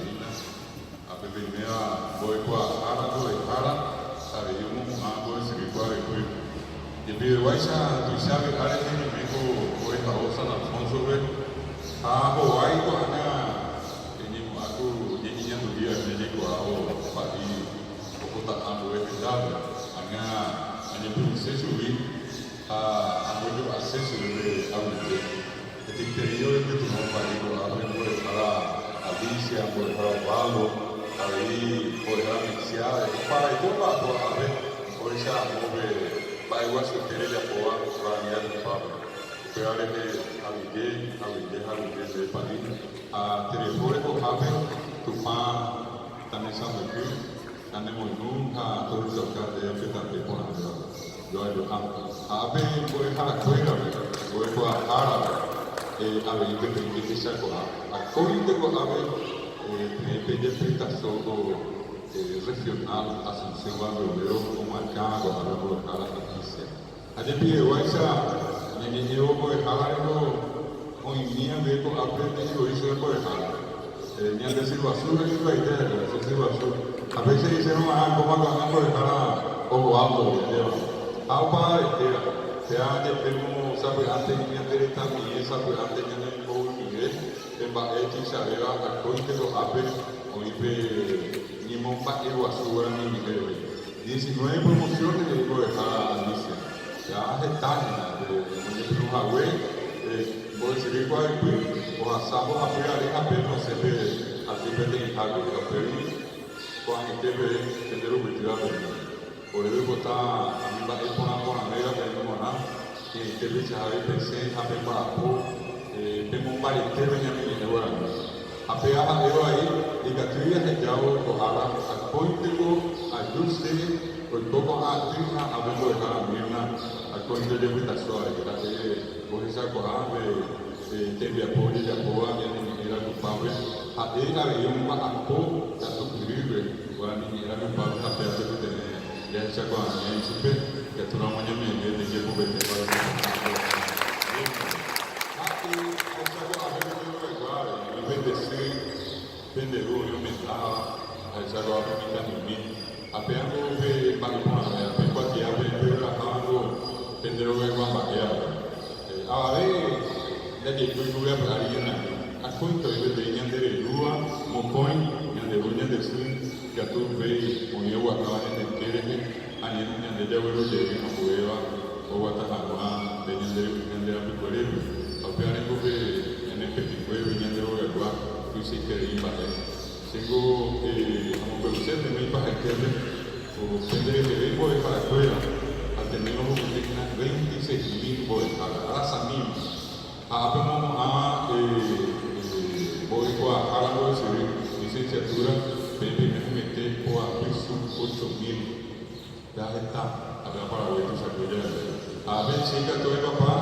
Argentina. A primeira foi com a Ara do Ekara, sabe, eu não amo esse que foi com ele. E pelo vai já tu sabe cara que me com o Itaú San Alfonso ve. A Hawaii com a ini aku nyanyinya tu dia jadi ko au pagi kota anu e dada anga princesa vi a muito acesso de ao interior que tu não pode por para Alicia, por para o Valo, aí por para Mixia, para então para a ver, por isso a move vai o acho que ele apoia para a minha fábrica. Pero ahora que habité de París, a telefone com a ver, tu pá também sabe que andamos nunca todos os casos de afetar por nada. Yo a ver por esa cueva, por esa árabe. A ver, que se acorda. A coisa que a ver, pedir explicação do regional Assunção Valeu, como a carga, a ver, colocar a notícia. A gente eu acho, a gente eu vou falar com minha vez com a frente isso é por errado. Minha situação é que vai ter, situação. A vezes dizem como a por errado o alto, entendeu? Ao pai, se há de ter sabe antes minha dele também sabe antes minha não ninguém é que sabe a coisa do abre o ibe ni mon pa eu assura ni ninguém diz não é promoção de vou a Alicia já retalha de no Huawei vou seguir com a o asabo a pegar a pena se vê a tipo de algo a pena com a TV entender o vídeo por isso botar a minha vai por a meia que não há que teve já aí pensei a bem para o tem parente minha menina agora a pegar eu aí e que tu ia rejar o ara a contego a juste o pouco a trina a bem por a menina a contego de habitação aí que por isso agora teve apoio de apoio minha menina do Paulo a ele aí apoio da tua livre agora menina do Paulo a perto do ter ya se agora minha super que tu não manhã me de que vou ver para vendedor eu me dá já agora me dá em mim apenas ver balcão apenas pode ir ver carro vendedor vai guardar a ver já que tu vai para ali na a conta de venha de rua mopõe de unha de sim que tu vê com eu acaba de ter a minha de eu de na cueva ou a taragua venha de picolero apenas eu ver en que venha de eu se querer ir para tengo como conocer de mi para que o tendré que ver por para afuera al tener una oficina 26,000 por la raza misma a voy a algo de licenciatura me metí por a piso 8,000 ya está había para ver esa cosa a ver chica todo el papá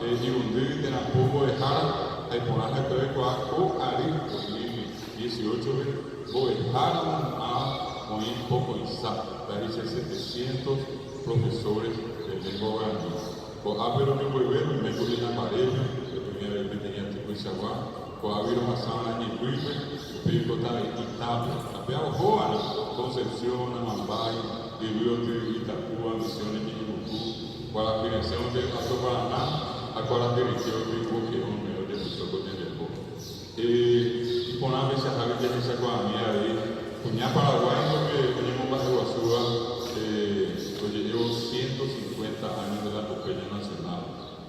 y un día de la poco dejar aí por lá que eu com a ali 2018 vou errar com um pouco em daí 700 professores de língua guarani com a ver o meu governo me colhi na parede a primeira vez que tinha tipo isso agora com a ver uma sala de equipe o pico tá em Itália até o Roa Concepción Mambai de Rio de Itapúa Missões de Irucu com a criação de Paraná agora dirigeu o Boqueirão e por lá vez a gente já com a minha aí punha Paraguai que tínhamos barro sua hoje eu 150 anos da Copeia Nacional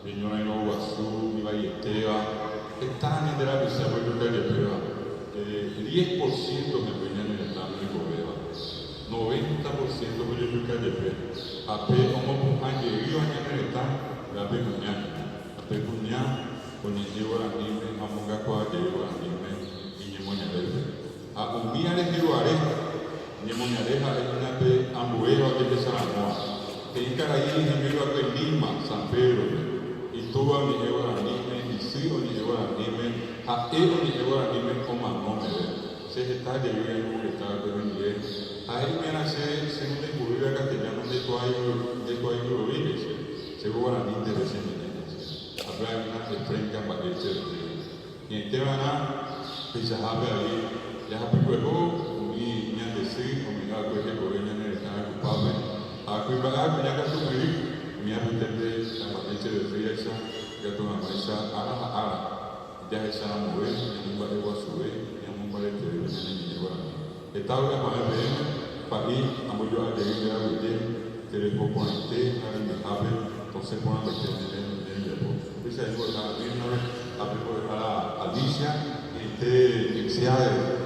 venho na Nova Sul e vai Eteva está em der visa por do que pega 10% me venha no estado de Goiás 90% por do que pega até como um angerio a está da pegunha con il Dio anime a monga qua Dio anime in moñarele a umbia de Jeruare ni moñareja es una pe ambuero de Saranoa que incaraí en medio de Lima San Pedro y todo mi Dio anime y si o ni Dio anime a ero ni Dio anime como nombre se está de bien un estado de bien a él me nace según el currículo castellano de cuál lo vives según la mente de ese Abraham na frente a parede e então na pisa ali ya pico y ya decir, o mira, pues que por ella no está culpable. A cuidar, ya que tú me dices, mi apetente, la materia de frieza, ya tu mamá ya esa mover, ya no vale a subir, ya no vale que viene ni llevar. Estaba la madre de él, para ir a muy yo a llegar a vivir, que le puedo ponerte a la entonces por la cuestión del tiempo. Esa es la misma a Alicia, que sea de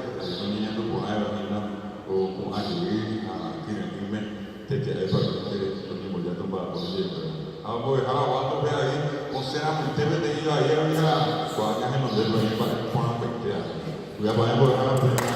niña no por ahí, o con alguien a quien te hay para que los mismos ya tumba por el día. Ahora voy a dejar abajo de ahí, o sea, muy teme de ir ahí, cuando ya se nos dé para poner a cuestión. Voy a poner por dejar